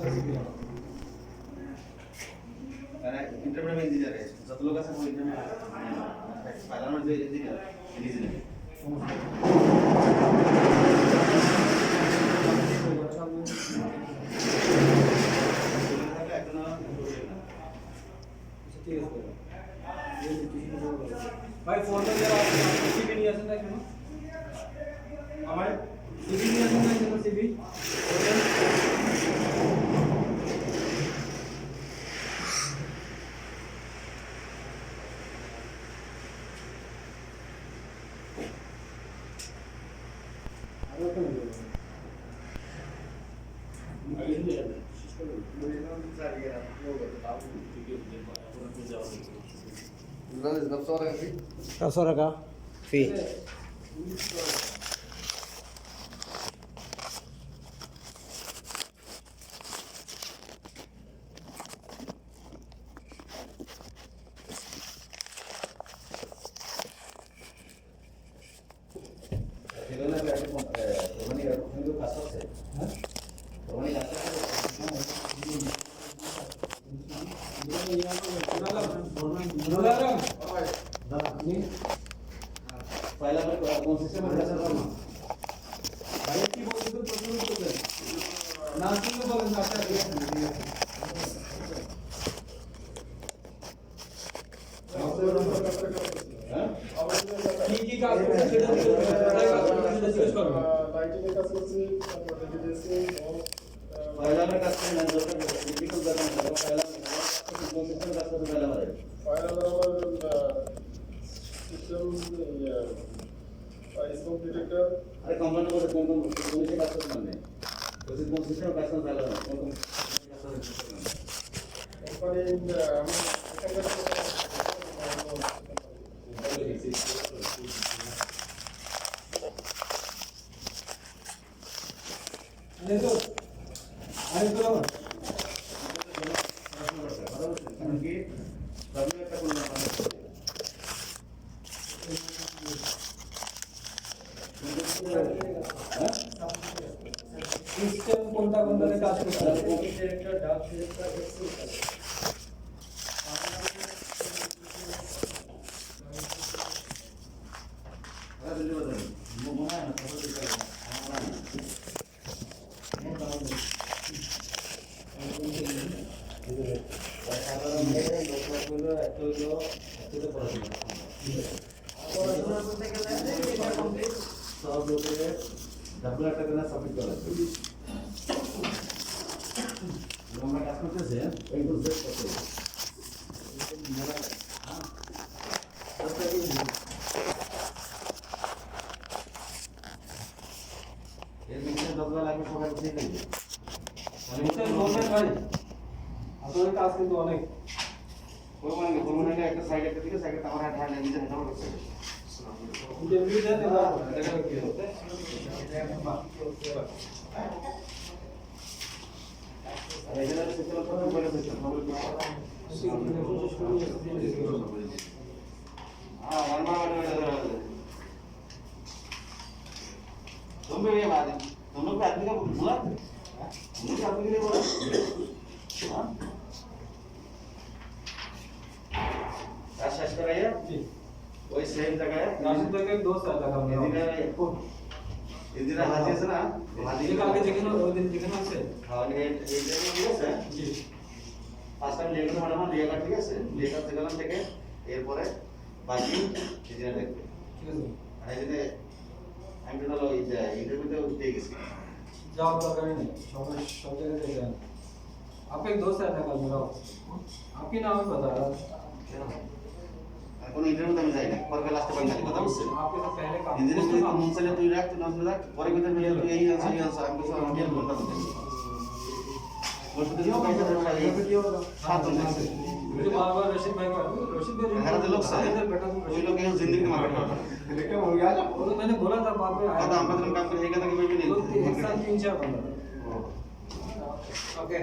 Intermediate में engineer है सब लोग ऐसा कोई इंटरमीडिएट पहला नंबर जो इंजीनियर भाई फोन तो यार सीबी नहीं आसन है हमारे सीबी नहीं आसन है सीबी Nafsu raka fi पहला कौन सिस्टम में कैसा करना भाई की बोल तो प्रश्न तो कर नासिक को बोल नाचा की का लाइटिंग का सबसे जैसे पहला में कैसे ना जो डिफिकल्ट करना पहला में कौन सिस्टम कैसे पहला में फाइनल बराबर सिस्टम आइसोम डिटेक्टर अरे कंपाउंड को कौन से कैसे करना है तो कौन सिस्टम कैसे पहला में कौन कंपनी अरे तो क्योंकि सबने का बोलना सिस्टम कोणता कोणता ते टास्क करतात डिटेक्टर डार्क डिटेक्टर एक्सेल अरे जल्दी बताइए वो मना है ना सब दिखा है सब लोग डबल अटैक करना सबमिट कर देते हैं हम क्या करते हैं एक तो सेट करते हैं हां ये मिशन डबल लागे सब कुछ नहीं है मिशन गवर्नमेंट भाई আপনাদের কাজ কিন্তু অনেক কোরবানি একটা সাইড একটা দিকে সাইডে আমার হাত হাত নিয়ে যাবে করতে इंटरव्यू देने का देखा কি होता है अरे इधर से चलो तो पहले से हां वन बाय वन तुम भी ये बात तुम लोग आदमी का बोला तुम लोग आदमी के लिए बोला हां शेष कराइए जी वही सेम जगह है नासिक तक एक दोस्त आता था इधर हाथी से ना हाथी ये आगे যেখানে ওই দিন যেখানে আছে हाँ ये জায়গায় ঠিক আছে জি ফার্স্ট টাইম লেখা ম্যাডাম লেখা ঠিক আছে লেখা থেকে থেকে এরপরে বাকি সেদিনে দেখবে ঠিক আছে আর এদিকে আমি তো হলো এই যে ইন্টারভিউতে উঠে গেছি जाओ दरकार नहीं सब जगह देख रहे हैं आपका एक दोस्त आया था कल मेरा आपकी नाम ही बता रहा আর কোন ইন্টারভিউতে আমি যাই না পরে লাস্টে বাঙালি কথা বলছে आपके तो पहले काम ইঞ্জিনিয়ারিং তুই মন চাইলে তুই রাখ তুই না রাখ পরে কিন্তু তুই এই আনসার আমি কিছু আমি আর বলতে পারবো বলতে দিও কাইটা ধরে এই ভিডিও সাত জন আছে मुझे बार-बार रशीद भाई को रशीद भाई घर के लोग से इधर बैठा हूं कोई लोग हैं जिंदगी में मार करता देखा हो गया ना वो तो मैंने बोला था बाद में पता हम मतलब काम करेगा तो कोई भी तो एक साथ नहीं 3-4 बंदा ओके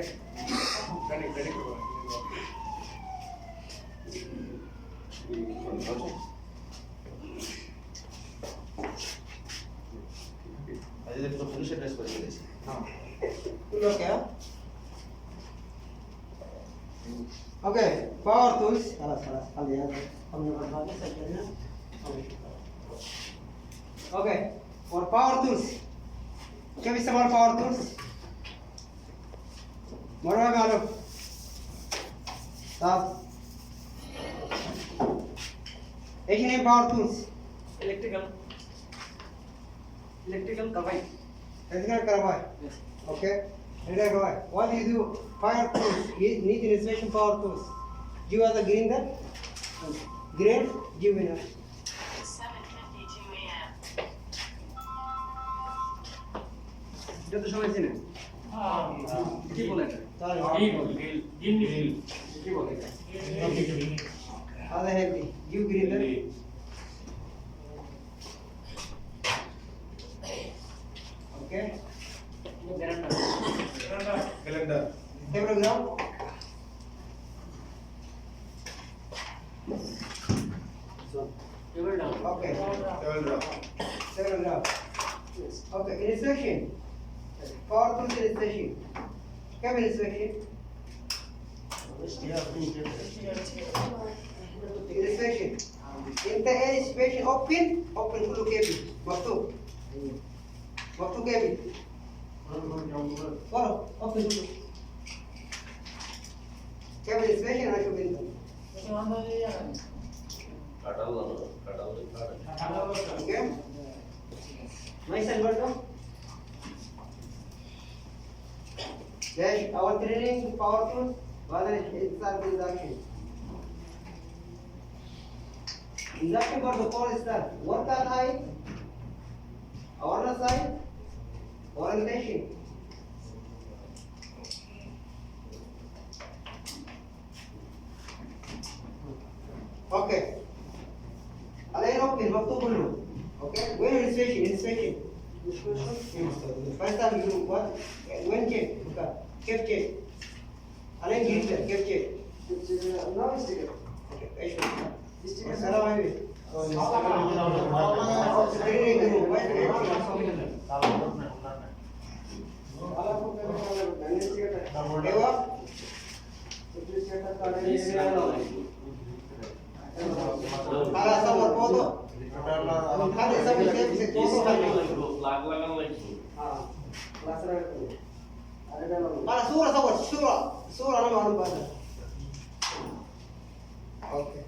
आज ये तो पुलिस ड्रेस पर गए थे हां तू लोग क्या Okay, power tools. خلاص خلي هذا हमने बता दिया सब करना. Okay, for power tools. क्या इस्तेमाल power tools? मरवा मालूम. साफ. एक ही power tools. Electrical कवाई. Electrical करवाए. Okay. Electrical करवाए. What is you power tools? Is need installation power tools. Give us the green there. Green. Give me now. 7:52 a.m. जो तो समझ नहीं. কি বলে এটা? तार. কি বলে এটা? Other heavy. Give green there. Okay. Calendar Telegram. Table down. Okay. Table drop Telegram. Okay. Illustration. Power tools illustration. क्या illustration? Illustration. In the illustration open full cable. مفتوح. مفتوح cable. Follow. Open full. Cable illustration أنا شو بنتو. Okay. Nice and well done. Dash our training power tools. Whether it's induction. Induction for the core start. Work on high. Awareness side. Orientation. Okay. Align open. Maktub dulu. Okay. When inspection. First time you do what? When check. Bukan. Cap check. Align ginger. Cap check. Now sticker Okay. Salam alaikum. Dewa. Kalau sama foto. Ada sama bisa foto kan? Kalau surah nama anu pada. Okay.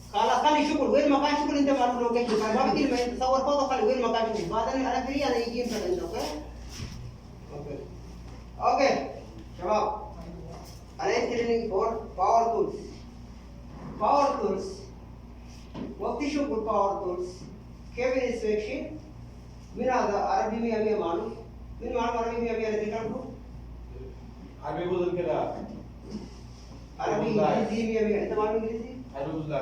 Kalau kali syukur, wen makan syukur inte malu loke kita. Bapak ini main sawar foto kali wen makan syukur. Badan ada free ada izin saja, oke? Oke. Oke. Coba. Ada training for power tools. Power tools. Waktu syukur power tools. Kevin inspection. Mina ada Arabi में अभी मालूम. Mina मालूम Arabi में अभी ada देखा तो. आगे बदल के ला Arabi English में अभी ada मालूम English. आगे बदल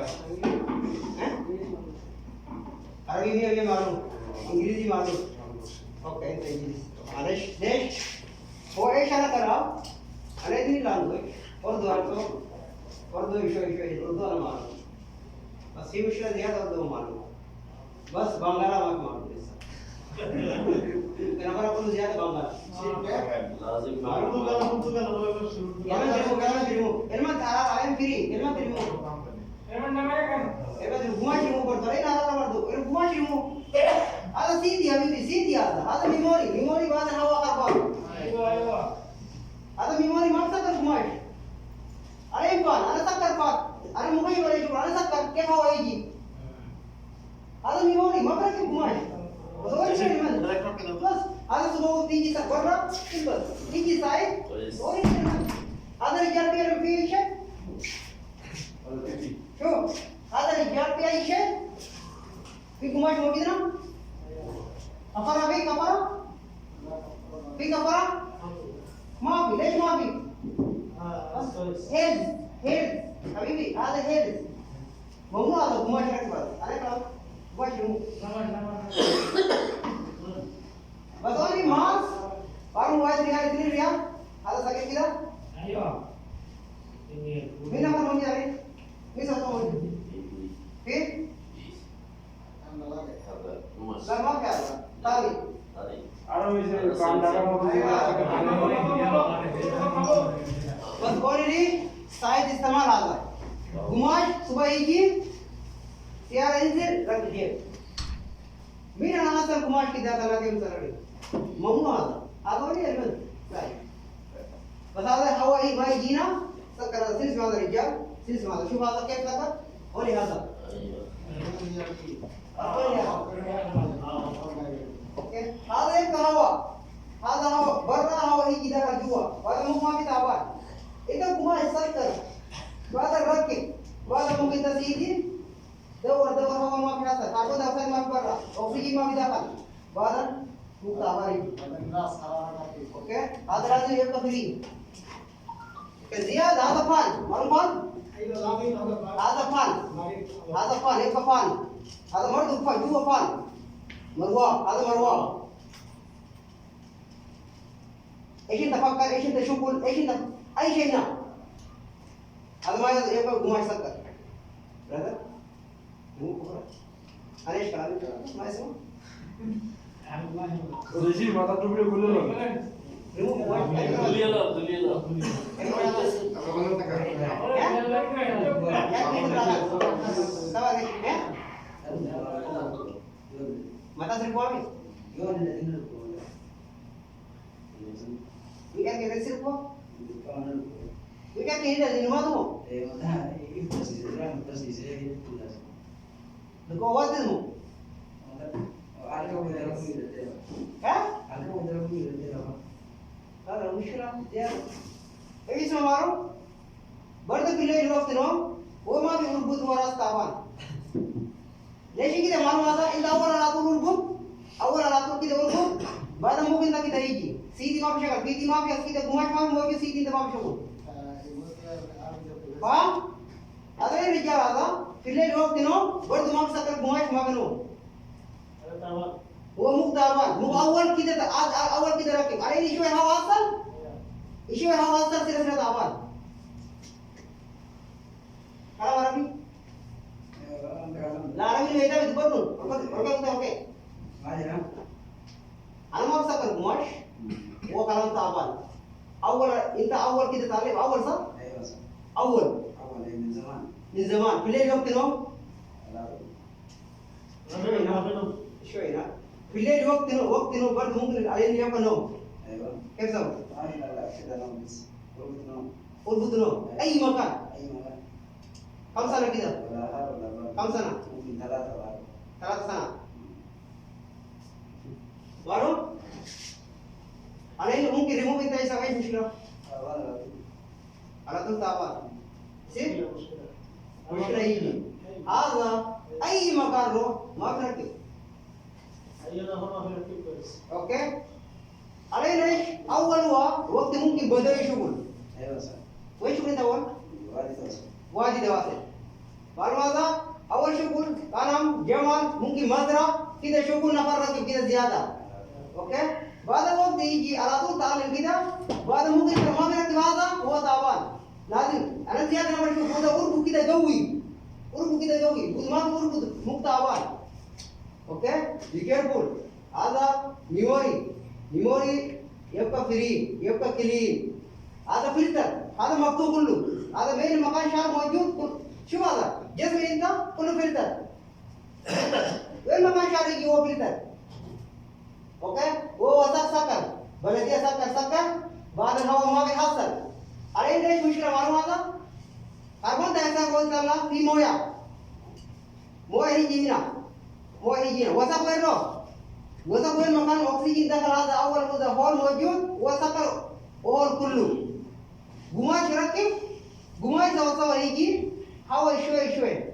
Arabi में अभी मालूम. English मालूम. Okay, English. Anesh, next. वो ऐसा ना करा. अरे इतनी language. और दो विषय उर्दू ना मालूम. बस ये विषय दिया तो दो मालूम. बस बंगाला मत मालूम ऐसा. kenapa aku lihat bangga? Elman taruh ayam kiri, elman terima. Elman rumah cium berdoa, nara berdoa, rumah cium. Ada sini ada memori bahasa hawa karba. Ada memori maksa terumah. Ada impan, ada sakar pak, ada muka yang berjuang, ada sakar, kek hawa ini. Ada memori, maksa terumah. बस आधा सुबह को तीन side बढ़ रहा simple तीन side और आधा रिजल्ट पे रिपीशन क्यों आधा रिजल्ट पे आई है फिर कुमार हो कितना अफरा फिर कपड़ा माफी लेट माफी हेड अभी भी आधा हेड बहुना आधा कुमार के बाद अरे काम कुमार बस only mass baru wise ini dia ada sakit tidak ayo ini apa mau nyari ini satu mau fit lama क्या tali बस क्वालिटी साइज इस्तेमाल आता है गुमाश सुबह ही की तैयार है से रख दिए मीना ना सर गुमाश की दाता लगे उतर रही मम्मा आता नहीं है बस बता दे हवा ही भाई जीना सकर सिंस मादर रिजल सिंस मादर शुभ आता क्या करता और ये आता ओके هذا يبقى هواء هذا هواء برا هواء يجي داخل جوا وهذا مو ما في تعبان إذا قماش سكر بعد الركب بعد ممكن تسيدي دور هواء ما في حصل كاربون دايوكسيد ما في برا أكسجين ما في داخل بعد مو تعبان اوكي هذا لازم يبقى فري زياد هذا فان معلوم هذا فان يبقى فان هذا مرد فان جوا فان مروه هذا مروه ايش انت تفكر ايش انت تشوفون ايش انت اي شيء هنا هذا ما يبقى قماش سكر برادر مو كفر انا ايش كلامي ما اسمه ऋषि माता टुकड़े खुले लो mata sirkuami weekend ke sirku weekend ke hindi di rumah tu Nako awat mo ha هذا المشكلة ايش اسمه مارو برضه بالليل الوقت نوم هو ما بيربط وراء تعبان ليش كده معلوم هذا انت اول على طول اربط اول على طول كده اربط بعد ممكن ده كده يجي سيدي ما بشغل بيدي ما في كده قماش ما موجود سيدي انت ما بشغل فاهم هذا الرجال هذا في الليل الوقت نوم برضه ما بسكر قماش ما بنوم هو مقتابان مو اول كده اول كده ركب عليه شويه هواء اصل شويه هواء اصل سيره تعبان كلام عربي لا عربي اللي هيدا بتبرر اوكي انا ما بسكر قماش هو كلام تعبان انت اول كده تعلم اول صح ايوه صح اول من زمان في الليل وقت نوم شويه لا في الليل وقت نوم برضه ممكن عليه يبقى نوم ايوه كيف سوى؟ لا كده نوم بس اربط نوم اي مكان اي مكان كم سنه كده؟ ولا هذا ولا كم سنه؟ ممكن 3 ولا 3 سنة معلوم؟ عليه ممكن ريموف انت يسوي ايش مشكلة؟ على طول تعبان يصير؟ مشكلة يجي هذا أي مكان روح ما بنركب اوكي؟ عليه ليش؟ أول وقت ممكن بدأ شغل ايوه صح وين شغل انت أول؟ واجد واسع معلوم هذا؟ أول شغل كان جمال ممكن مزرعة كده شغل نفر ركب كده زيادة اوكي؟ بعد وقت يجي على طول تعلم كده بعد ممكن ما بنركب هذا هو تعبان لازم أنا زيادة لما أشوف هذا أربط كده قوي ما أربط مو تعبان اوكي؟ be careful هذا ميموري يبقى فري يبقى كلين هذا فلتر هذا مكتوب كله هذا بين مكان شار موجود شو هذا جسم انت كله فلتر وين مكان شار يجي هو فلتر اوكي هو وسط سكر بلديه سكر بعد الهواء ما بيحصل عليه ليش مشكله معلوم هذا كربون دايوكسيد قلت لك في مويه يجي هنا وسط وين مكان اكسجين دخل هذا اول كده هول موجود وسكر هول كله قماش ركب قماش سوا يجي هواء شوي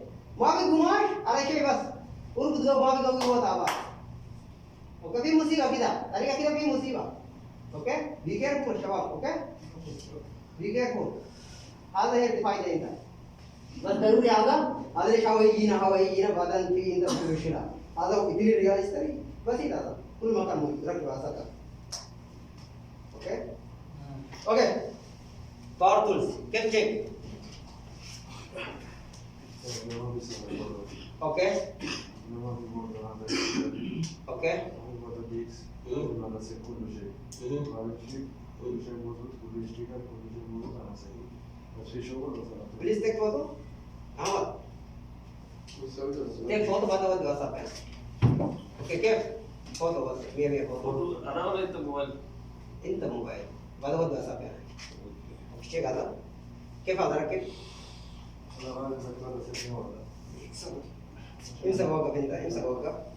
ما في قماش على شيء بس اربط ما في قوي هو تعبان اوكي في مصيبه كده طريقه كده في مصيبه اوكي بي كيرفول شباب اوكي بي كيرفول هذا هي الفائده انت بس ضروري هذا ليش هواء يجينا بعدين في انت مشكله هذا इतनी रियलिस्ट तरीके बस ही था कुल मकान मूवी रख वासा का okay power tools cap check okay هذا سي كل شيء هذا شيء كل شيء موجود كل ستيكر كل شيء موجود انا سي بس في شغل مثلا please take photo Ahmed take photo बाद में व्हाट्सएप पे ओके क्या फोटो बस ये फोटो انا وريت الموبايل انت موبايل बाद में व्हाट्सएप पे चेक هذا كيف هذا ركب انا هذا هذا سي هذا امسك وقف انت امسك وقف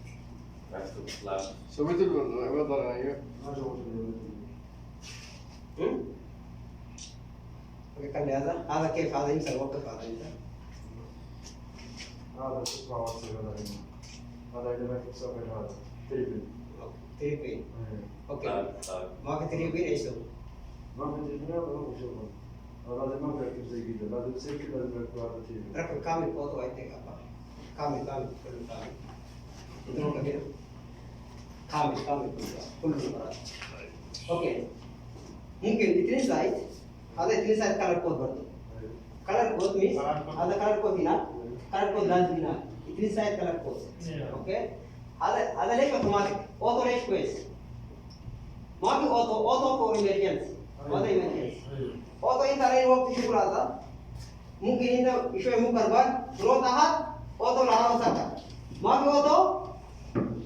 سويت الوضع ما جاوبت اوكي خلي هذا كيف هذا امسك وقف هذا انت هذا تسمع وصل هذا اللي ما تكسب هذا تريبل 3 بين اوكي ما في 3 بين ايش هو ما بدي الدنيا ولا شغل هذا ما بركب زي كذا لازم يصير كذا بركب هذا تريبل ركب كامل فوتو اي تيك كامل كامل كامل इधरों का फिर कामिल कामिल फुल ओके ممكن इतने साइज هذا इतने साइज कलर कोड बर्तो colour code means هذا colour code هنا colour code लाल هنا इतने साइज कलर कोड ओके هذا ليش اوتوماتيك اوتو ليش كويس ما في اوتو فور ايمرجنسي هذا ايمرجنسي اوتو انت على وقت شغل هذا ممكن انت شويه مو كربان روح تحت اوتو لها وسكت ما في اوتو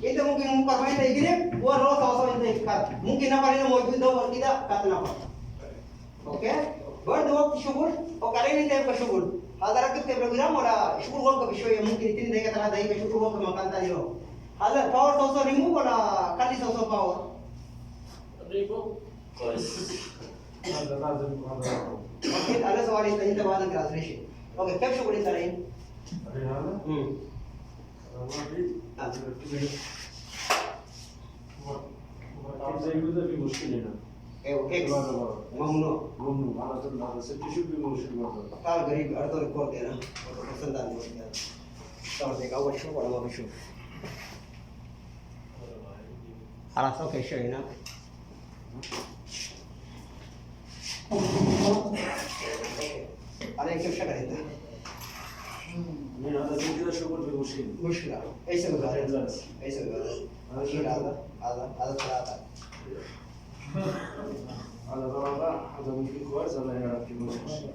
انت ممكن مقارنه انت يجرب والروس اوصل انت يكات ممكن نفر هنا موجود ده وكده كات نفر اوكي برضه وقت شغل وقالين انت يبقى شغل هذا ركبت بروجرام ولا شغل وقت بشويه ممكن 2 دقيقه 3 دقيقه شغل وقت مكان ثاني له هذا باور توصل ريموف ولا خلي توصل باور ريموف كويس هذا لازم هذا اوكي انا سؤالي انت بعد الجراديويشن اوكي كيف شغل انت الحين؟ هذا ما في زي كذا في مشكلة هنا ايوه اكس ممنوع ممنوع على طول هذا ست شو في مشكلة قال قريب ارض ريكورد هنا پسند آنے والی طور دیکھ اول شو ولا ما بشوف خلاص اوكي شو هنا عليك كيف شغل انت؟ من هذا زي كذا شغل في مشكلة مشكلة ايش سبب هذا؟ ايش سبب هذا؟ شيل هذا ثلاثة هذا هذا ممكن كويس هذا يعرف في مشكلة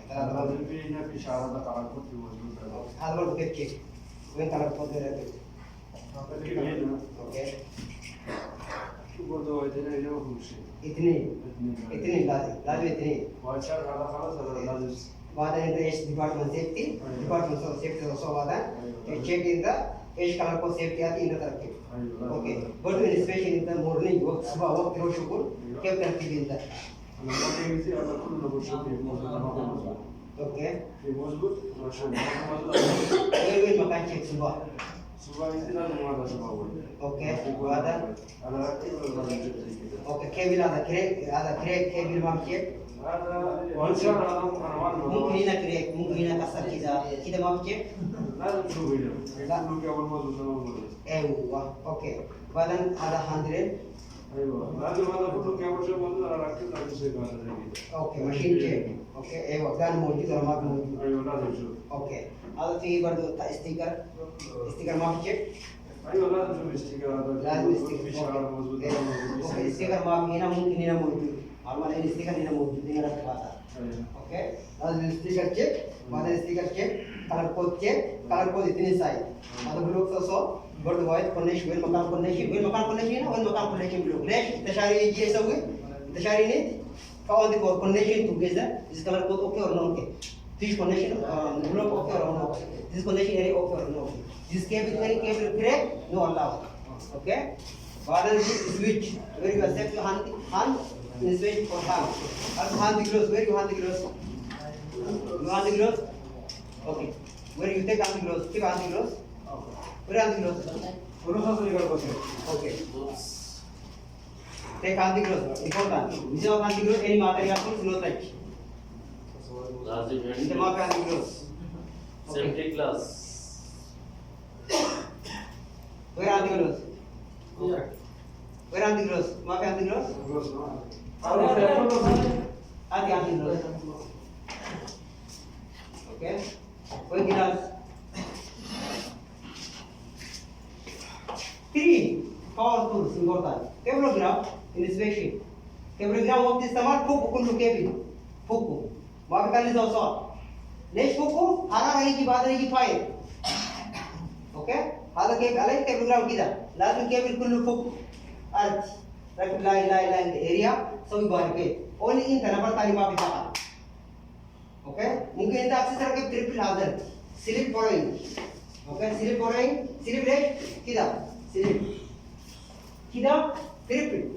لازم في هنا في شعر هذا على كل في موجود هذا برضه كيف وين كان الفوت هنا اوكي شو برضه هنا هنا مشكلة اثنين لازم اثنين واشار هذا خلاص هذا لازم بعدين انت ايش ديبارتمنت سيفتي ديبارتمنت سيفتي وصل هذا تشيك انت ايش كلام كو سيفتي आती انت تركب اوكي برضه انسبكشن انت مورنينج وقت صباح وقت روح شغل كيف ترتب انت أنا ما في هذا كله بشوف في موجود أنا ما موجود اوكي في موجود وشوف وين مكان تشيك صباح صباح يصير هذا ما هذا شباب اوكي وهذا أنا أكيد ما جبت زي كذا اوكي كيبل هذا كريك كيبل ما تشيك هذا وانشار هذا أنا ممكن هنا كريك ممكن هنا كسر كذا ما تشيك لازم تشوف هنا كله كأول موجود أنا موجود ايوه اوكي بعدين هذا 100 أيوة لازم هذا كله كأول شيء موجود أنا ركز على شيء هذا زي كذا اوكي ماشين تشيك اوكي ايوه كان موجود ولا ما كان موجود أيوة لازم تشوف اوكي هذا في برضه ستيكر ما تشيك أيوة لازم تشوف استيكر هذا لازم في ستيكر شعر موجود أنا موجود اوكي ستيكر ما هنا ممكن هنا موجود عمال ستيكر هنا موجود هنا رखा था أيوة ओके लازم sticker check بعدين sticker check colour code check colour code इतने size هذا بلوك سو برضه وايد كونيشن وين مكان كونيشن هنا وين مكان كونيشن بلوك ليش تشاري يجي يسوي تشاري نيت فاوند كونيشن توجذر this color code okay or not okay this connection block okay or not this connection area okay or not this cable crack no allow okay بعدين switch where you accept hand switch for hand hand close where you hand close you hand close okay where you take hand close keep hand close where hand close okay take hand close important without hand close any material tools no touch لازم انت ما في hand close safety class where hand close where hand close ما في hand close هذه hand close okay कोई गिलास 3 power tools important. Cablegram in spaceship. Cablegram وقت استعمال فوق كله كابل فوقه ما بيخلي ده صار. ليش فوقه؟ حرارة هيجي بعدين يجي فاير. اوكي؟ هذا كيف عليه كابلgram كده لازم كابل كله فوق أرض. ركب لاين اريا سوي باركيد. اونلي انت نفر ثاني ما بيفعل. اوكي؟ ممكن انت اكسس ركب تريبل هذا سليب فوروينج. اوكي سليب فوروينج سليب ليش؟ كده سليب كده تريبل.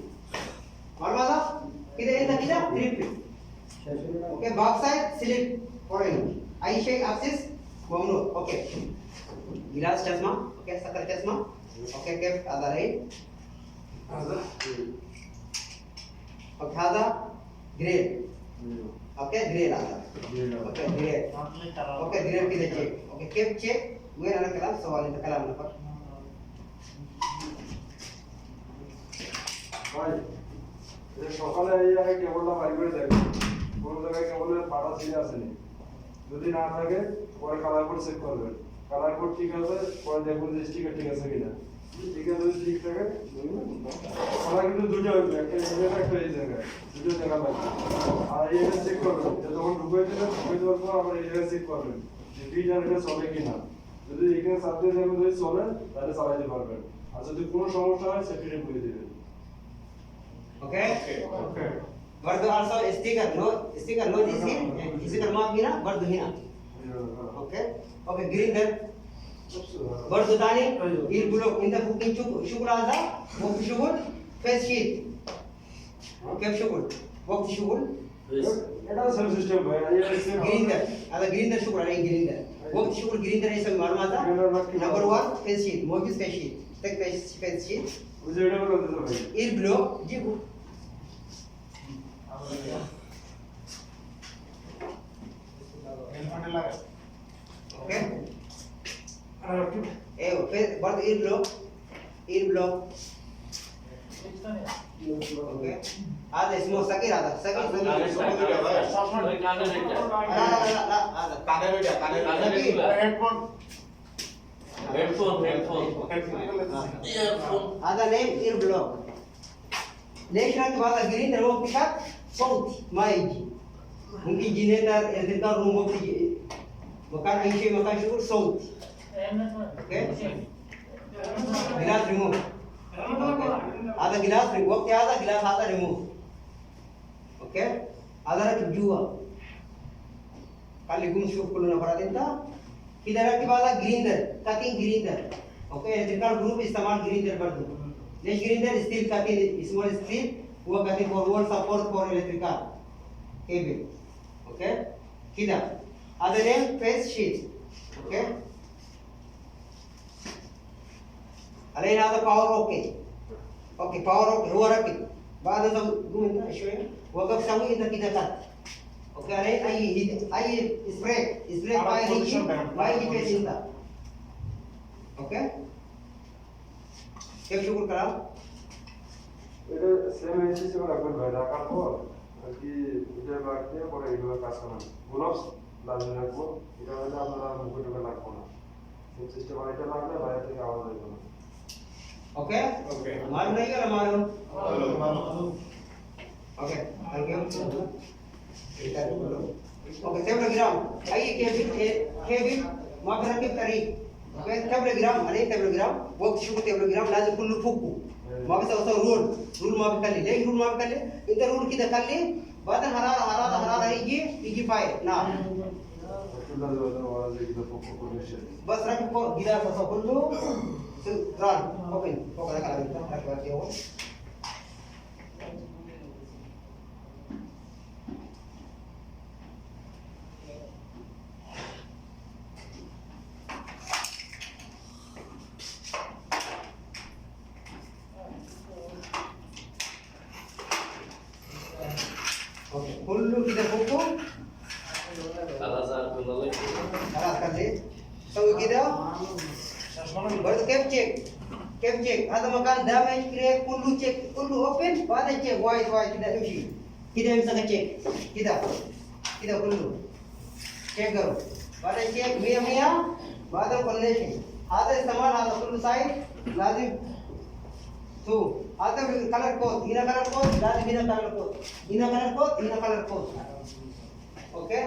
معلومة هذا؟ كده انت كده تريبل. اوكي باك سايد سليب فوروينج. اي شيء اكسس ممنوع. اوكي गिलास चश्मा okay शक्कर चश्मा okay كيف هذا رهيب هذا اوكي هذا جريل اوكي جريل هذا اوكي جريل اوكي جريل كده تشيك اوكي كيف تشيك وين انا كلام سؤال انت كلام نفر ভাই এটা সকালে এই আগে কেবলটা বাড়ি করে দেখবেন কোন জায়গায় কেবলের ফাটা ছিঁড়ে আসেনি যদি না থাকে পরে কালার কোড চেক করবেন কালার কোড ঠিক আছে পরে দেখবেন যে স্টিকার ঠিক আছে কিনা ঠিক আছে যদি ঠিক থাকে কালার কিন্তু দুটো হবে একটা এই জায়গায় একটা এই জায়গায় দুটো জায়গা লাগবে আর এই জায়গা চেক করবেন যখন ঢুকে দেবেন ঢুকে দেওয়ার পর আবার এই জায়গা চেক করবেন যে ফিট আর এটা চলে কিনা যদি এখানে সাথে দেখবেন যদি চলে তাহলে চালাতে পারবেন আর যদি কোনো সমস্যা হয় সেটা রিপ্লে দিবেন ओके ওকে वर्दो also sticker no this sticker mark बिना वर्दो हिना ओके ओके ग्रीन दर वर्दो दानी il blok in the booking shugul ada work shugul face sheet okay shugul work shugul এটা সেলফ সিস্টেম ভাই এই সেম green दर ada green दर shugul ai green दर work shugul green दर ऐसा मालूम आता number 1 face sheet mortgage face sheet tech face sheet ওই যে এটা বলতে তো ভাই il blok जी ओके ए फिर वर्ड il blok ओके आधा इसमें सकी रहा सकी هذا نيم اير بلوك ليش ركب هذا جرين ده وقت كات صوت ما يجي ممكن جنريتر يذكر روم وقت مكان اي شيء مكان شغل صوت اوكي جلاس ريموف هذا جلاس ريموف وقت هذا جلاس هذا ريموف اوكي هذا ركب جوا قال لي قوم شوف كلنا فراد انت كده ركب هذا جريندر كاتين جريندر اوكي يذكر جروب استعمال جريندر برضه ليش جريندر ستيل كاتين سمول ستيل هو كاتين فورورد سبورت فور الكتريكال كيبل اوكي كده هذا نيم فيس شيت اوكي علينا هذا باور اوكي اوكي باور اوكي هو ركب بعد ما قوم انت شويه وقف سوي انت كده كات اوكي عليه اي سبراي ما يجي فيس انت اوكي كيف شغل كلام এটা সেম এই সিস্টেম রাখবেন ভাই রাখার পর আর কি এটা রাখতে পরে এগুলো কাজ করবেন গ্লোভস লাগবে রাখবো এটা হলে আপনারা মুখে ঢুকে রাখবো না সেম সিস্টেম আর এটা লাগলে বাইরে থেকে আওয়াজ আসবে না ओके ओके मालूम नहीं क्या मालूम ओके थैंक यू ओके टेबलग्राम आइए केबिन ما بركب طريق اوكي टेबलग्राम عليه टेबलग्राम وقت شو टेबलग्राम لازم كله فوقه ما بيسوي رول ما بيخلي ليش رول ما بيخلي انت رول كده خلي بعدين حراره يجي فاير نعم চুলা দেওয়ার আওয়াজ এগুলো পক্ষ করে সে بس ركب فوق جدار كله ران اوبن فوق هذا كلام ركب عليه هو كله كده فوقه خلاص कर ले سوي كده برضه كيف تشيك هذا مكان دامج كريك كله تشيك كله اوبن بعدين تشيك وايد كده امشي كده امسك تشيك كده كله تشيك करो بعدين تشيك 100 بعدين كونكشن هذا استعمال هذا كله side لازم 2. Other color code, inner color code, that is inner color code. Inner color code, inner color code. Okay?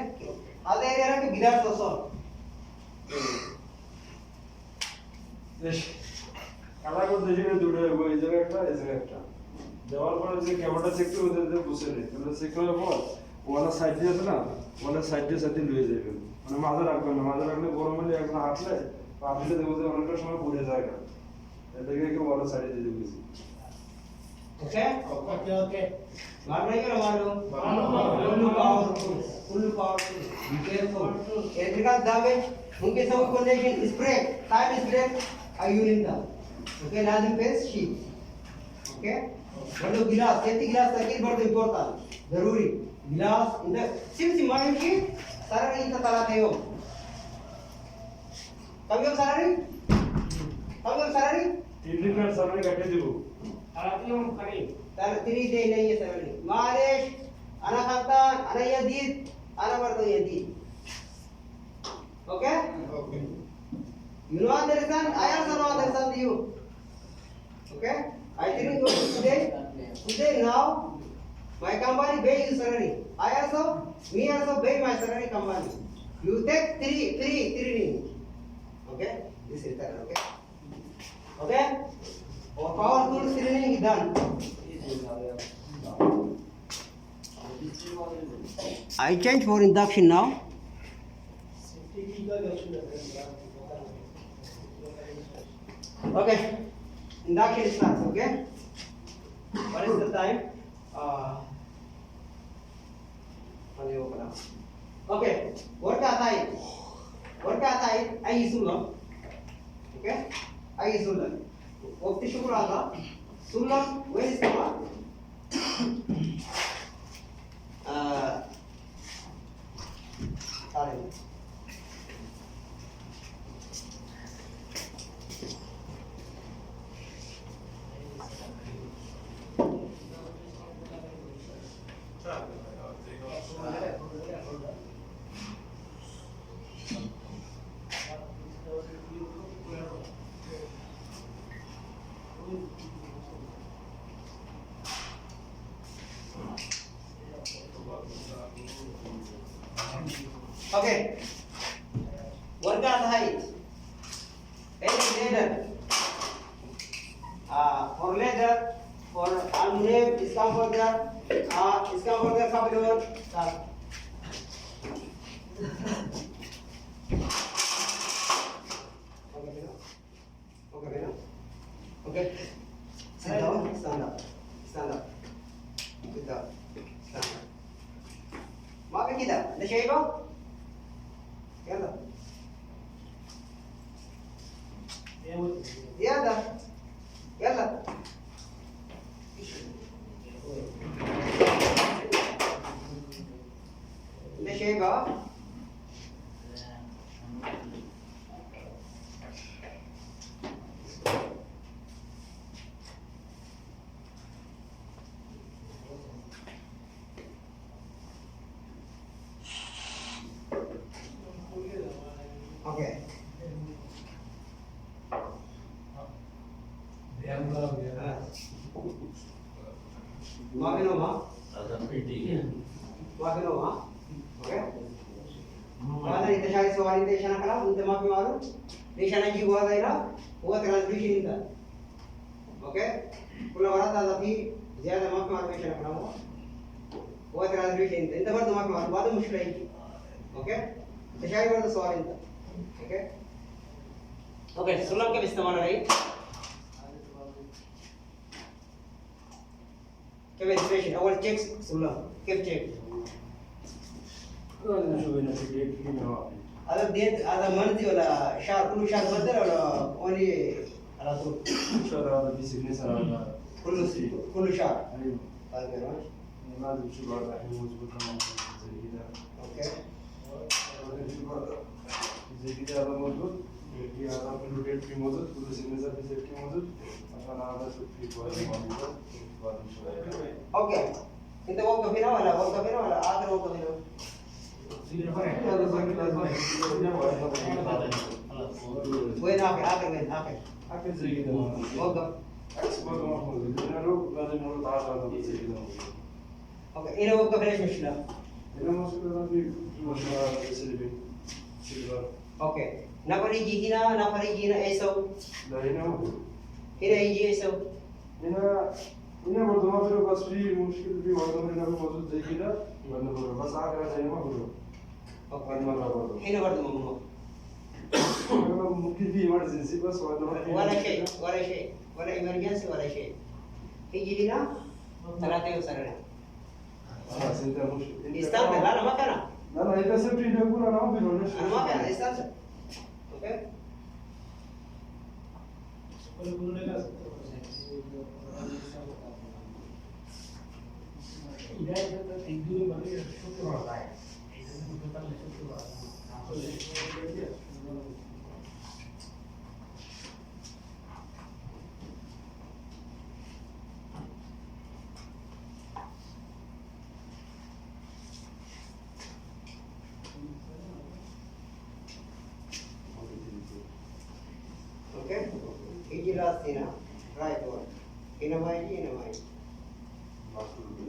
Other area to guitars also. Colour code দেখে দুটো হইব এই জায়গায় একটা এই জায়গায় একটা দেওয়ার পরে যে ক্যামেরাটা চেক করে ওদের বুঝে নেই তাহলে চেক করার পর ওয়ালা সাইড দিয়ে আছে না ওয়ালা সাইড দিয়ে লুয়ে যাবেন মানে মাঝে রাখবেন না মাঝে রাখলে গরম হলে একদম হাঁটলে আপনি দেখবো যে অনেকটা সময় পড়ে যায় না এটাকে একটু ওয়ালা সাইডে দিয়ে দিয়েছি Okay? Okay. Marlo. Full powerful. Be careful. Electrical damage. उनके सब condition spray. Time spray. Ayunin था. Okay, lazim face sheet. Okay? बड़ो गिलास, सेफ्टी गिलास तक बहुत important. जरूरी. गिलास इधर सिर्फ सिमाइन की सारा नहीं था ताला थे हो. कभी हम सारा नहीं? 3 दिन का समय काटे दिबो तर 3 day नहीं है सर मालिश अना खाता अना यदीद अना वर्तो यदीद okay you know the reason I also know the reason you okay I think today now my company pay you salary I also pay my salary company you take three okay this is that okay or powerful screening is done. I change for induction now. Okay, induction starts. Okay, what is the time? Okay, what आता है? आई सुनो. Okay, आई सुनो. वक्त शुक्र आगा सुल्लम where is Kama? Sorry. Okay. Work at height. Ladder. For ladder, for aluminum, scaffolder, scaffolder. Okay. Sit down. Stand up. Sit down. Stand up. ما في كده ده شايفه يلا يلا ده شايفه Okay. Makinoma. Okay. Wala ito siya suwari ito siya nakala, unta makimaru. Ito siya nagiwa tayo na, huwag transmission ito. Okay? Kula wala tatapi, ज़्यादा makimaru siya nakala mo. Huwag transmission ito. Ito ba ito makimaru? Wala mushkila ito. Okay? Ito siya yung wala suwari ito. Okay? Okay, सुलभ के इस्तेमाल रही क्या verification अवर checks सुलभ क्या check अगर date अगर मंथली वाला शार कुल शार बदल वाला ओनली अला तो शार वाला भी सिग्नेचर वाला कुल शार आगे ना ना दूसरी बात है मजबूत काम चाहिए ओके और दूसरी बात जेडी ज़्यादा मजबूत ये आधा रोटेट भी मौजूद पूरे सिग्नेचर भी सेफ्टी मौजूद अच्छा ना आधा सेफ्टी मौजूद ओके इतना वो कभी ना वाला आगे वो कभी ना वो ना आगे आके चाहिए तो वो कब एक्सपर्ट যে মূল তার সাথে দিচ্ছে কি না اوكي هنا وقف ليش مشكله এটা মুশকিল না কি মশলা recipe silver اوكي نفر يجي هنا نفر يجي هنا ايش يسوي লাইনা هنا يجي ايش يسوي هنا هنا برضه ما في بس في مشكلة في برضه هنا موجود زي كده ولا بس عاقل زي ما بقول اوكي ما برضه هنا برضه ممنوع ممكن في emergency بس ولا شيء ولا شيء ولا emergency ولا شيء يجي هنا ثلاثة يوصل هنا خلاص انت مش يستنى لا انا ما كان لا لا انت سبت هنا يقول انا ما في انا ما كان يستنى اوكي Okay, يجي last هنا right one هنا ما يجي هنا ما يجي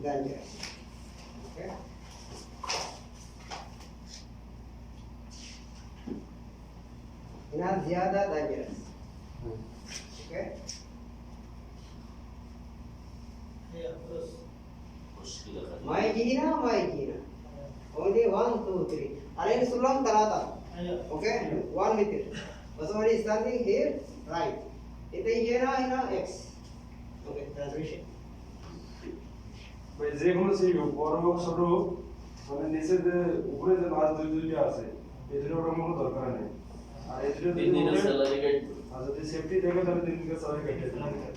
dangerous okay هنا زيادة dangerous okay ما يجي هنا ما يجي هنا only 1 2 3 علينا سلم 3 okay 1 meter but somebody is standing here right itu هنا x okay translation ভাই যে কোনো সেই বড় হোক ছোট হোক মানে নিচে যে উপরে যে মাছ দুইটা আছে এই দুটোর কোনো দরকার নেই আর এই দুটো তিন দিনের স্যালারি কাট আর যদি সেফটি দেখে তাহলে 3 দিনের স্যালারি কেটে দেবে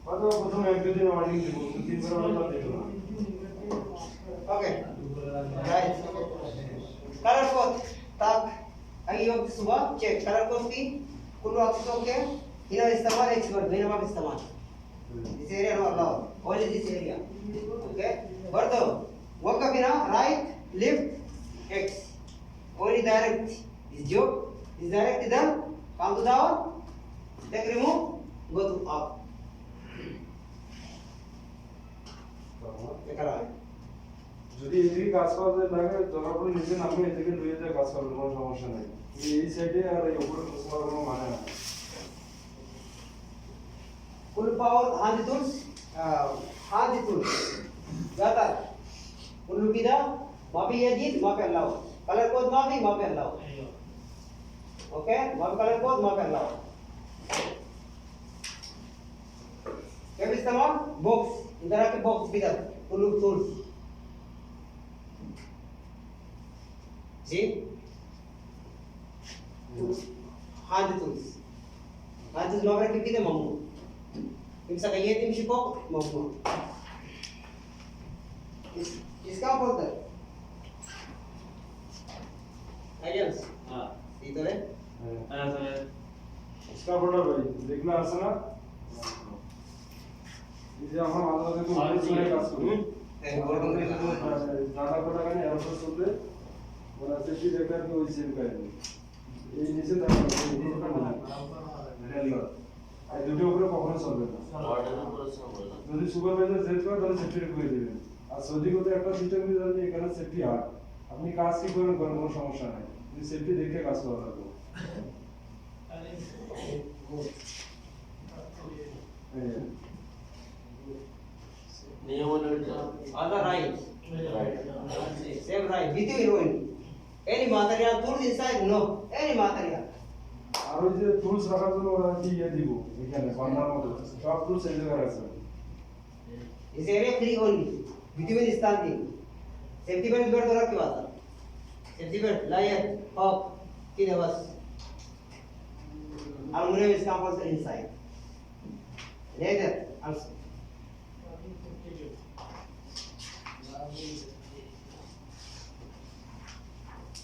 হয়তো প্রথমে এক দুই দিন ওয়ার্নিং দিব 3 দিন ওয়ার্নিং দিব না okay right color code tak ayo सुबह check color code की कुल अक्षरों के इन्हें इस्तेमाल एक्सपर्ट बिना माप इस्तेमाल this area no allowed only this area okay ಬರ್ದು ವಕಫಿನ right left x only direct is job is direct idhar come to down take remove go to up একরা যদি এদিকে কাজ করতে লাগে দরকার পড়লে নিচে নামে এদিকে লুয়ে দিয়ে কাজ করবে কোনো সমস্যা নেই এই সাইডে আর এই উপরে কাজ করার কোনো মানে না full power hand tools ज्यादा उल्लू किदा माफी यजीद माफी अल्लाह कलर कोड माफी अल्लाह ओके माफी कलर कोड माफी अल्लाह क्या इस्तेमाल बॉक्स इधर आके बॉक्स किधर उल्लू टूल्स जी hand tools माफी के किधर Mamu bisa kayak tim shikok mau इसका बोलता है आइडियंस हां itu है हां सर इसका फोटो भाई देखना আছে না এই যে আমরা মাঝে মাঝে তো উপরে চলে কাজ করি দাদা কোটা কানে এরপর চলবে ওরা সেটি দেখার কি ওই সেম করে এই নিচে দেখা এই নিচে না রেল আর দুটো উপরে কখনো চলবে না অর্ডার করে চলবে না যদি সুপারভাইজার জেড করে তাহলে সেফটি করে দিবেন আর যদি কোথাও একটা সিস্টেম দিয়ে জানি এখানে সেফটি আর আপনি কাজ কি করেন কোনো সমস্যা নাই কিন্তু সেফটি দেখে কাজ করা লাগবে নিয়ম অনুযায়ী other right right same right between one any material tools inside no any material আর ওই যে টুলস রাখার জন্য ওরা কি দিব এখানে বান্দার মতো সব টুলস এই জায়গায় আছে this area free only between standing safety belt ber dora ki baat safety belt layer up kine bas aluminum is compulsory inside leather also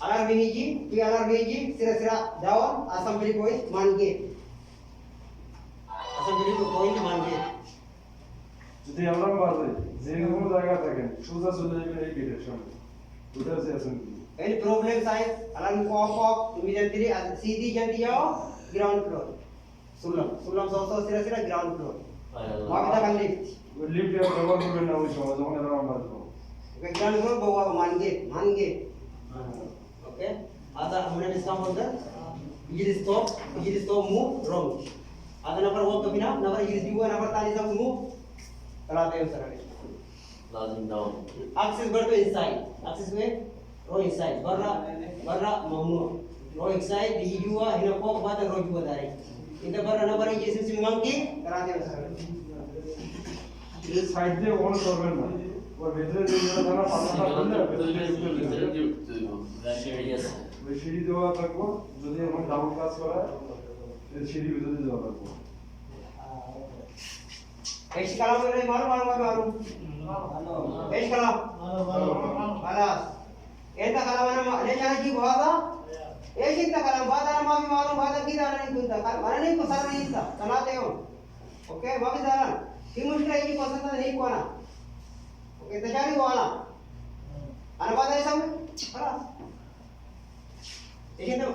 alarm biji sira down assembly point man gate assembly point man gate যদি আমরা বাজে যে কোনো জায়গা থাকেন সোজা চলে যাবেন এই গেটের সামনে ওটা আছে assembly any problem size alarm को off immediately सीधी जल्दी जाओ ground floor सुलम also sira ground floor वहां पे तक लिफ्ट লিফট ব্যবহার করবেন না ওই সময় যখন এরা আমরা দেবো Okay, ground floor bawa mangi. Okay. Ada kemudian di samping ada, jadi stop move wrong. Ada number walk ke bina, number jadi dua, number tali sama move. Kalau ada yang salah. Lazim down. Axis bertu inside, axis में row inside, barra mamnu. Row inside di dua, hina kok baca row dua dari. Itu barra number yang jadi sisi mangi, kalau ada yang salah. এই side দিয়ে ওখানে করবেন না ওর ভেতরে যে ধরা পাতাটা করলে ওই সিঁড়ি দেওয়া থাকবো যদি এখন ডাবল ক্লাস করা এই সিঁড়ি ভিতরে দেওয়া থাকবো Eish kalau boleh maru. Eish kalau. Balas. Enta kalau mana ada cara ji bahasa. Eish enta kalau bahasa nama भी मालूम bahasa kita नहीं कुछ था mana नहीं को सारा नहीं था चलाते हो. ओके वापस आना. कि मुश्किल है कि पसंद नहीं को आना. ओके तैयारी हो आना. आना बात है सब. बालास. देखिए तो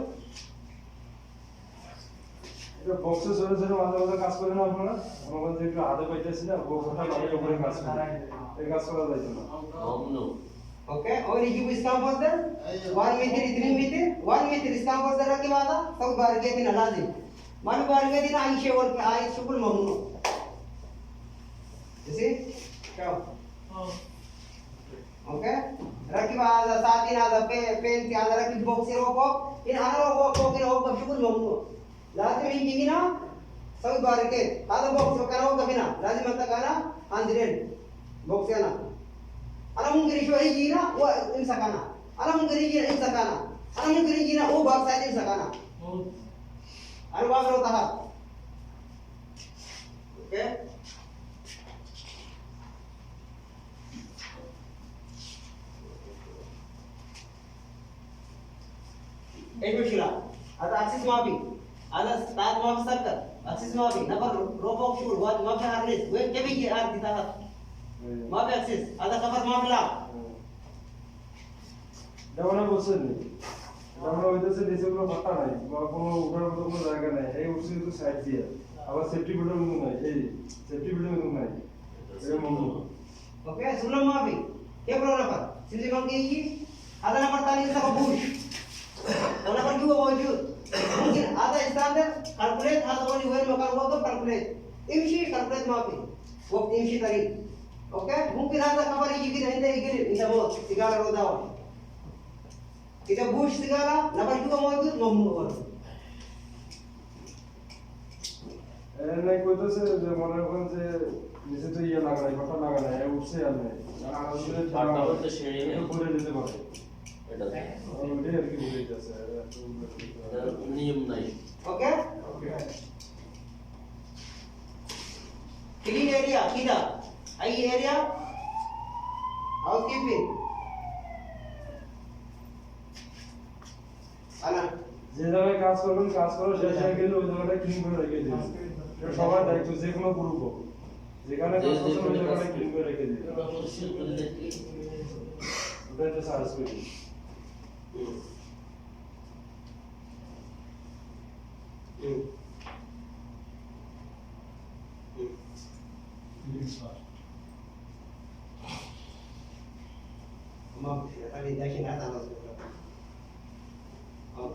এটা বক্সে ছোট ছোট মাঝে মাঝে কাজ করে না আপনারা আমার কাছে একটু হাতে পাইতেছি না বক্সটা লাগিয়ে উপরে কাজ করে এই কাজ করা যাইতো না Mamnu. ओके और ये किस काम बोलते हैं 1 मीटर 3 मीटर 1 मीटर इस काम बोलते हैं कि बात सब बार के दिन लाजिम मालूम बार के दिन आई शेवर आई शुक्र ममनू जैसे क्या ओके रखी बात साथ ही ना पेन के अंदर रखी बॉक्स रो इन आरो को के रो शुक्र ममनू लाजिम ही की ना सब बार के आधा बॉक्स करो कभी ना लाजिम मत करना 100 बॉक्स है ना Alam mungkin ini gina, wah ini sakana. Alam mungkin ini sakana. Alam mungkin ini oh bangsa ini sakana. Alam apa lo tahan? Oke? Ini sila. Ada akses maafi. Ada start maafi sarkar. Akses maafi. Nampak robok shur. Buat maafi harness. Gue kebi arti tahan. Maafi akses. Ada cover maafi lah. যেমন বলছেন আমরা ওইটাতে নিচে কোনো পাতা নাই বা কোনো উঠার মতো কোনো জায়গা নাই এই উঠছে কিন্তু সাইড দিয়ে আবার সেফটি বেল্টের মতো নাই এই সেফটি বেল্টের মতো নাই এটা মনে Oke, sebelum maafi. Dia perlu apa? Sisi mangki ini ada nomor tali sama push. Kalau nomor juga wujud. Mungkin ada standar calculate atau kalau dibuat makan waktu calculate. Imsi calculate maafi. Waktu imsi tadi. Oke, mungkin ada kabar ini kita hendak ikut ini mau 3 roda. Kita push segala, nomor juga wujud membuat. নাই কইতেছে যে মনে করেন যে নিচে তো ইয়ে লাগা নাই পাতা লাগা নাই উঠছে আর নাই আর আসলে পাতা বলতে সিঁড়ি নেই। করে দিতে পারে এটা ওইটাই আর কি বুঝাইতেছে নিয়ম নাই। Oke? Clean area kita. Ai area housekeeping. Ana যে জায়গায় কাজ করবেন কাজ করো সেই জায়গায় গেলে ওই জায়গাটা ক্লিন করে রেখে দিন এটা সবার দায়িত্ব যে কোনো গ্রুপ হোক যেখানে কাজ করছেন ওই জায়গাটা ক্লিন করে রেখে দিন ওটা তো সার্চ করে দিন Maaf, tadi dakin atas harus. Maaf.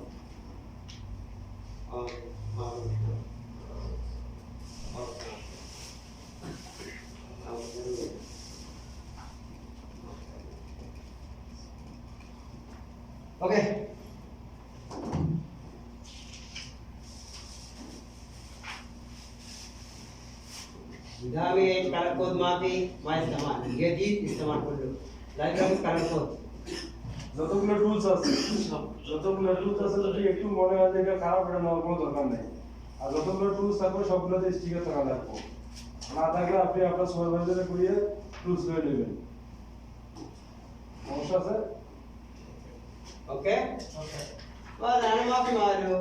Oke. Dami color code maafi, mais istimal. Ye di istimal kar lo. Diagram color code. যতগুলো টুলস আছে যদি একটু মনে হয় যে এটা খারাপ এটা নেওয়ার কোনো দরকার নেই আর যতগুলো টুলস থাকবে সবগুলোতে স্টিকার থাকা লাগবে না থাকলে আপনি আপনার সুপারভাইজারে করিয়ে টুলস করে নেবেন সমস্যা আছে Oke? Wala na maafi maalo.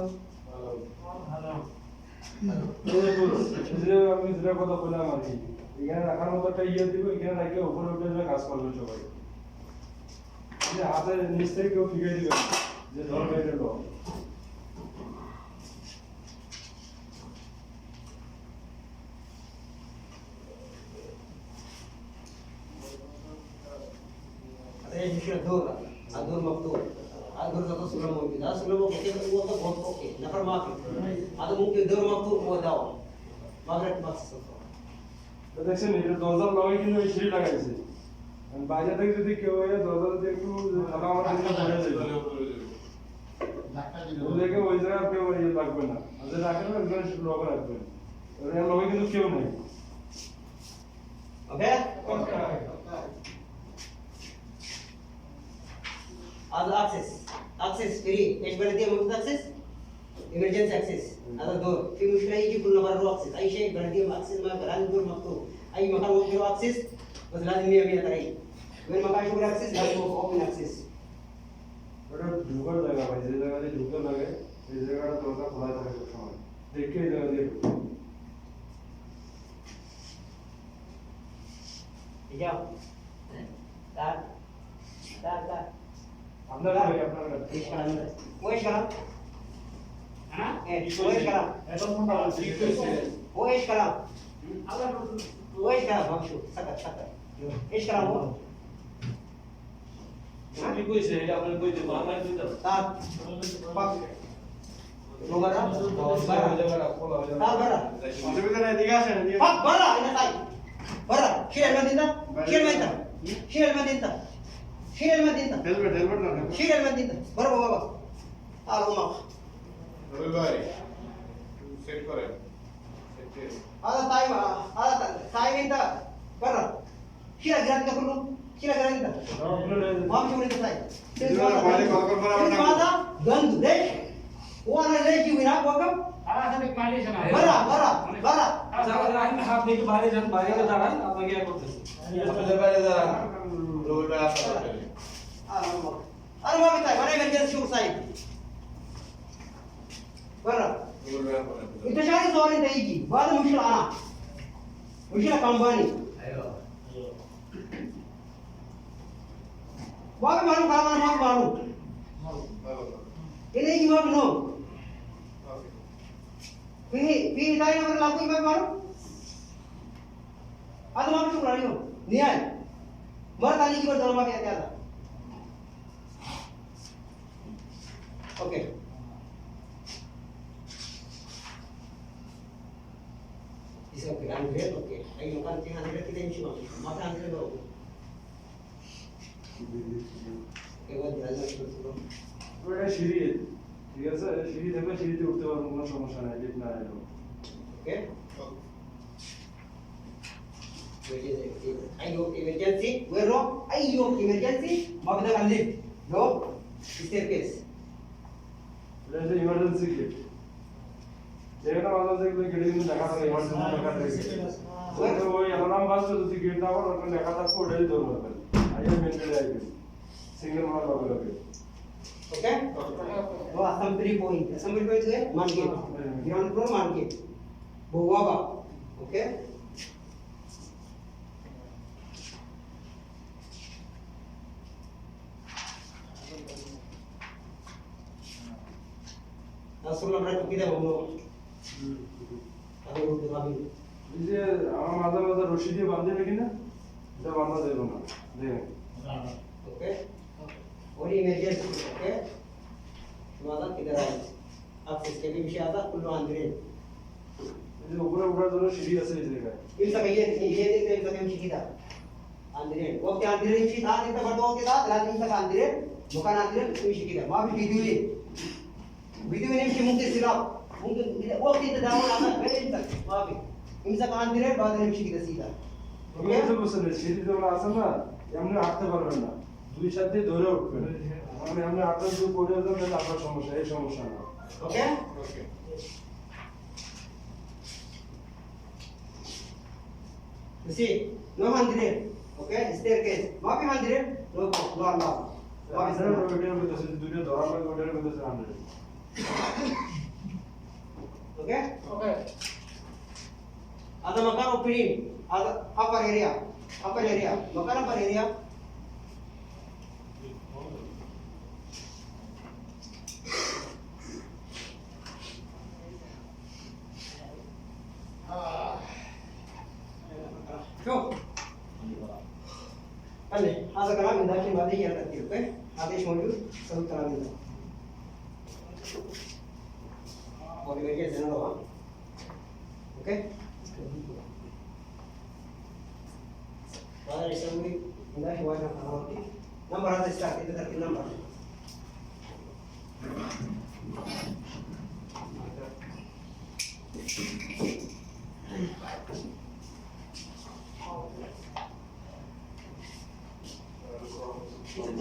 এই টুলস যে আমি যেটা কথা বললাম আর কি এখানে রাখার মতো একটা ইয়ে দিব এখানে রাখলে উপরে উঠে কাজ করবে সবাই যে হাতে নিচ থেকে কেউ ফিরে দিবেন যে ধরবে এটা লো ايش مشكله الدور مفتوح الدور ده سلم موجود هذا سلم موجود هو ده बहुत اوكي نفر ما في هذا ممكن دور مفتوح هو دواء মাগরেট মাছ তো দেখছেন এটা দরজা লাগাই কিন্তু এই সিঁড়ি লাগাইছে আর বাইরে থেকে যদি কেউ এসে দরজা যদি একটু ঢাকা আমার দিকে ধরে যাবে ও দেখে ওই জায়গা কেউ ইয়ে লাগবে না আর যে রাখবেন একজন লোক রাখবেন এর লগে কিন্তু কেউ নেই اوكي هذا اكسس فري ايش بلديه موجود اكسس emergency access هذا دور في مشكله يجي كل مره اكسس اي شيء بلديه اكسس ما لازم دور مفتوح اي مكان ممكن اكسس بس لازم 100 تراي وين مكان يقول اكسس لازم اوبن اكسس ওটা ঢুকার জায়গা ভাই যে জায়গাতে ঢুকতে লাগে এই জায়গাটা দরজা খোলা থাকে সব সময় দেখে এই জায়গা দিয়ে ঢুকো जाओ तार तार আপনার ভাই আপনার ايش كلام هو ايش كلام ها هو ايش كلام هو ايش كلام هو ايش كلام مشو سكت ايش كلام هو কি কইছে এটা আপনি কইতে বাংলা দিতে तार पक लोगा ना तार बड़ा অসুবিধা নাই দিকে আসেন এদিকে पक बड़ा ina ताई बड़ा شيل المدينه شيل المدينه شيل المدينه شيل المدينه হেলমেট না شيل المدينه بابا بابا تعالوا معك রবিল ভাই সেট করেন সেট هذا تايم هذا تايم انت برا شيل الجراد ده كله شيل الجراد انت ما بيقول انت تايم هذا جند ليش هو انا ليش هناك وقف برا برا برا আপনি একটু বাইরে যান বাইরে দাঁড়ান আপনাকে ইয়ে করতেছি আপনাদের বাইরে দাঁড়ান রবিল ভাই আসতে انا ما بتاعي انا emergency شو سايد برا রবিল ভাই আসতে انت شايف سؤال انت يجي وهذا مشكله انا مشكله كمباني واقف معلوم كلام انا ما معلوم ini يجي ما بنو في ثاني نمبر لاكو ما معلوم هذا ما بشوف رأيه نهاية مرة ثانية كبر دولة ما في هذا اوكي It's okay, I'm great, okay. I know can't think 100 kita yang cuma, maka 100 baru. Okay, what the other is also. ওটা সিঁড়ি ঠিক আছে সিঁড়ি থাকলে সিঁড়িতে উঠতে পারবো কোনো সমস্যা নাই লিফট না এলো Okay. Ayo emergency, where no? Ayo emergency, mau kita kan lift, no? Staircase. এটা হচ্ছে ইমার্জেন্সি গেট যেখানে মাঝে মাঝে এগুলো গেটে কিন্তু দেখা থাকে ইমার্জেন্সি লেখা থাকে ওই অ্যালার্ম বাজবে যদি গেট না পড়ে ওখানে লেখা থাকবে ওটাই ধরবে আইয়া মেনটেন আইবে সিঙ্গেল মার লগে Okay? Oh, assembly point. Assembly point itu man gate. Ground floor man gate. Bawa apa? Okay? Langsung lah berarti kita mau. Aku udah lagi. এই যে আমার মাঝে মাঝে রশি দিয়ে বাঁধে নাকি না এটা বাঁধা দেবো না দেখেন Okay? Only emergency. Okay? Semua kita rawat. Akses ke bisa ada perlu anjurin. এই যে উপরে ওঠার জন্য সিঁড়ি আছে এই জায়গায় Bisa kayak ini kita mesti kita. Anjurin. Waktu anjurin sih saat kita berdoa kita lazim kita anjurin. Bukan anjurin mesti kita. Maaf video ini. Video ini mungkin silap. Mungkin waktu itu dalam anak benar. Maaf. Bisa anjurin baru mesti kita sida. ওখানে তো বসে নেই সিঁড়ি যেমন আছে না এমনি হাঁটতে পারবেন না দুই সাথে ধরে উঠবেন মানে এমনি হাঁটতে যদি পড়ে যাবেন আপনার সমস্যা এই সমস্যা না Okay? Okay You see, no anjurin. Okay? Staircase. Maaf anjurin. No normal. Maaf আপনার ওইটার মধ্যে দুটো ধরা লাগে ওইটার মধ্যে 100 Okay? Okay. Ada makan opening, ada upper area, makan upper area. Go. खले هذا كلام من ذاك بعد هي ترتيب اوكي هذا ايش موجود سوي كلام من ده और ये देना होगा ओके هذا يسوي من ذاك واحد نمبر هذا ستارت اذا ترتيب نمبر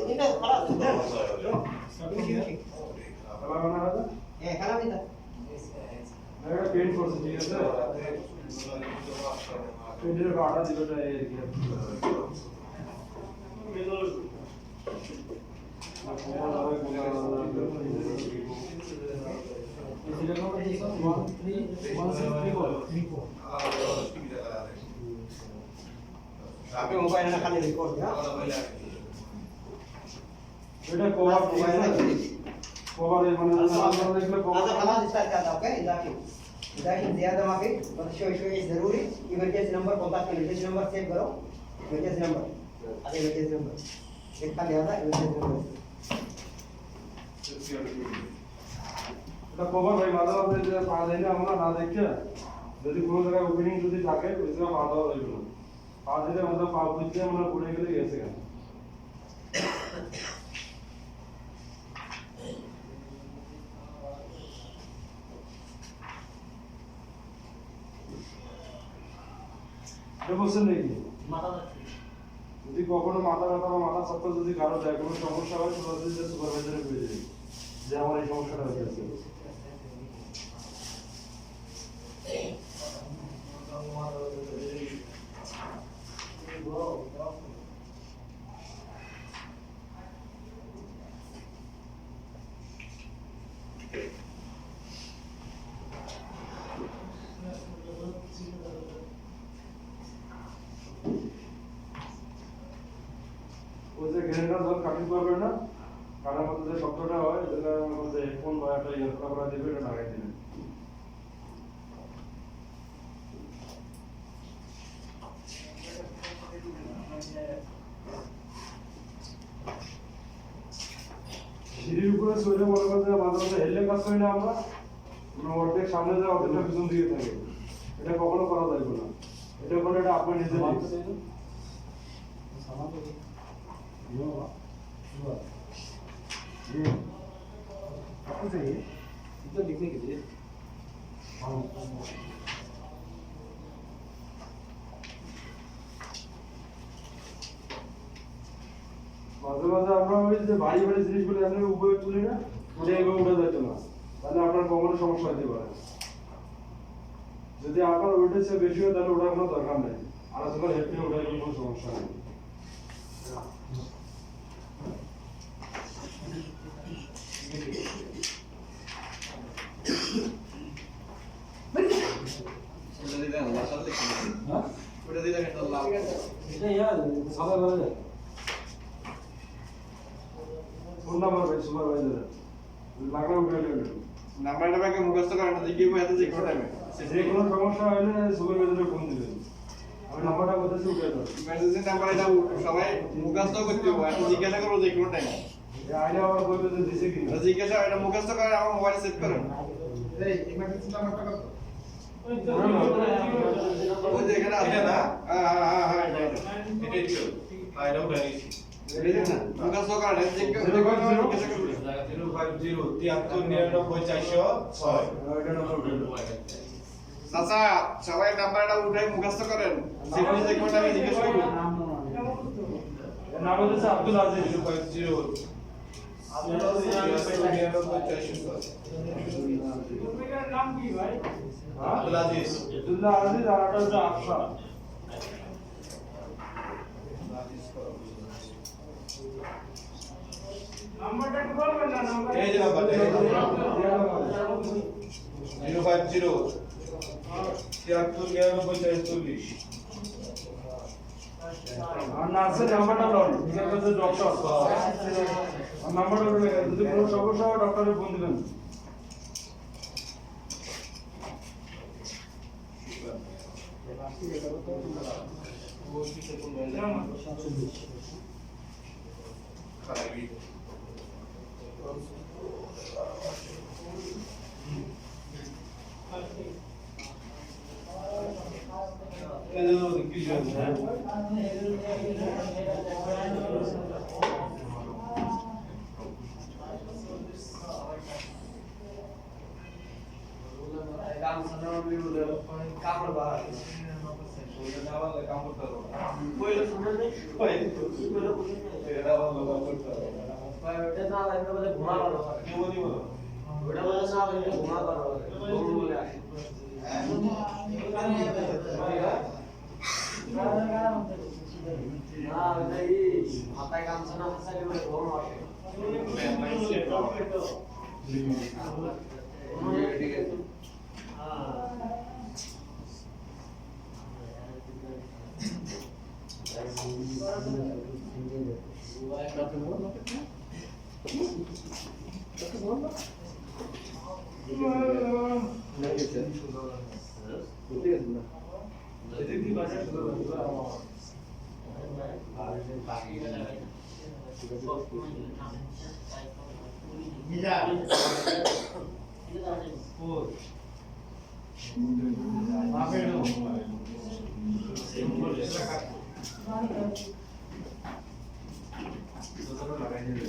ini خلاص খেলা বানা আছে ايه كلام انت এটা পেইন্ট করছে ঠিক আছে পেইন্টের কাটা দিলটা এই কি tapi mobile na kali record ya এটা কভার mobile na কভার মানে আমরা দেখলে কভার هذا خلاص ستارت करता ओके इजाफी ज्यादा माफी बस शोय जरूरी emergency number contact emergency number save करो इमरजेंसी नंबर अरे इमरजेंसी नंबर एक का लिया था इमरजेंसी नंबर এটা কভার ভাই মাথা মাথা যে পা দেয় না আমরা না দেখে যদি কোনো জায়গায় ওপেনিং যদি থাকে ওই জায়গা পা দেওয়া হইব না পা দিলে আমাদের পা বুঝতে আমরা পড়ে গেলে গেছে কেন বুঝছেন নাকি যদি কখনো মাথা ব্যথা বা মাথা চাপা যদি কারো যায় কোনো সমস্যা হয় সরাসরি সুপারভাইজারে বলে দেবে যে আমার এই সমস্যাটা হয়েছে ওই যে গ্রেনেডার যখন কাটিং করবে না কাটার মধ্যে যে শব্দটা হয় এটার মধ্যে হেডফোন বা একটা ইয়ারফোন করা দিবে এটা লাগাই দিবেন সিঁড়ির উপরে চলে মনে করছে মাঝে মাঝে হেললে কাজ করি না আমরা অর্ধেক সামনে যায় অর্ধেকটা পিছন দিকে থাকে এটা কখনো করা যাবে না এটা করে এটা আপনার নিজের आपको चाहिए इधर लिखने के लिए মাঝে মাঝে আমরা ওই যে ভারী ভারী জিনিসগুলো এমনি উপরে তুলি না ওটা এভাবে উঠে যেত না তাহলে আপনার কোমরে সমস্যা হতে পারে যদি আপনার ওইটা চেয়ে বেশি হয় তাহলে ওটার কোনো দরকার নেই আর যখন হেঁটে ওঠার কোনো সমস্যা নেই এটা यार सादा वाला है ফোন নাম্বার ভাই সুপারভাইজার লাগলে উঠে নেবেন নাম্বারটা ব্যাংকে মুখস্থ করেন না জিজ্ঞেস করে এত যে কোথায় যে কোনো সমস্যা হলে সুপারভাইজারে ফোন দিবেন আমি নাম্বারটা বলতেছি উঠে দেবেন ইমার্জেন্সি নাম্বার এটা সবাই মুখস্থ করতে হবে এত জিজ্ঞাসা করবো যে কোনো টাইম এই আইডিয়া আবার বলবে যে দিছে কি না জিজ্ঞাসা এটা মুখস্থ করে আমার মোবাইলে সেভ করেন ইমার্জেন্সি নাম্বারটা কত ওই যে এখানে আছে না হ্যাঁ এটাই ছিল আইডাও জানিয়েছি মুখস্থ করেন জিজ্ঞাসা করবে 050 চাচা সবাই নাম্বারটা উঠে মুখস্থ করেন সেখানে যে কোনটা আমি জিজ্ঞেস করব এর নাম হচ্ছে আব্দুল আজিজ 050 नाम की भाई আব্দুল আজিজ আব্দুল্লাহ আজিজ আর একটা হচ্ছে আফসার नंबरটা কি বলবেন না নাম্বার এই যে নাম্বারটা 050 আর নার্সের নাম্বারটা লন ঠিক আছে ডক্টর আর নাম্বারটা বলে যদি কোনো সমস্যা হয় ডক্টরে ফোন দিবেন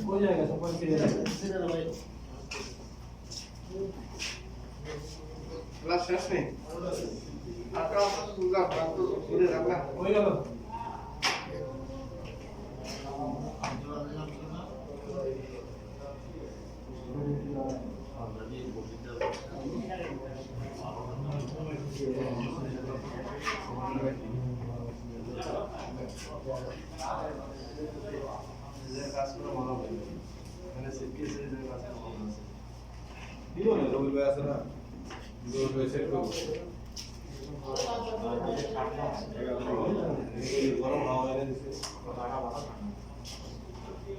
हो जाएगा सब क्लियर ক্লাস শেষ নেই আটা সুগা প্রান্ত ঘুরে রাখা হয়ে গেল কাজ করে ভালো হবে মানে সিপিএস এর কাজ করে ভালো আছে দিও না রবিল ভাই আছে না রবিল ভাই সেট করব গরম হাওয়া এনে দিছে টাকা ভালো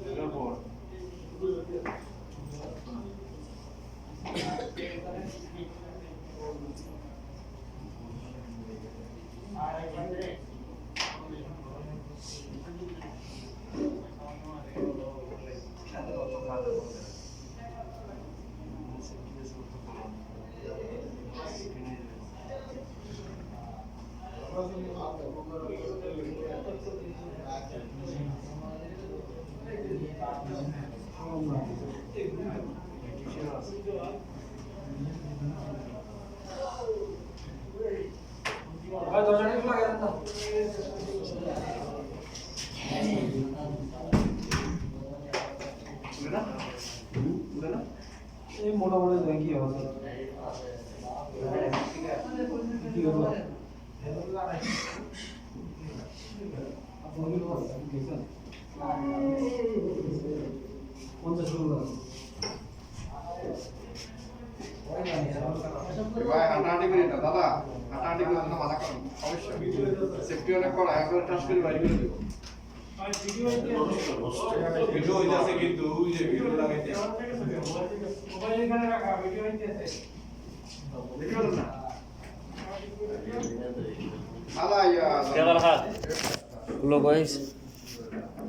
এটার পর ভাই দরজাটা খোলা গেল না এই মোটামুটি দেখি হবে কি করব আপনি কি বলছেন দেখছেন কোন শুরু ভাই হাঁটাহাঁটি করি না দাদা হাঁটাহাঁটি করে না মানা করুন অবশ্যই সেফটি অনেক করা একবার টাচ করে বাইরে করে দেবো ভিডিও হইতাছে কিন্তু ওই যে ভিডিও লাগাইতে মোবাইল এখানে রাখা ভিডিও হইতেছে দেখি বলেন না দাদা ইয়া Hello guys.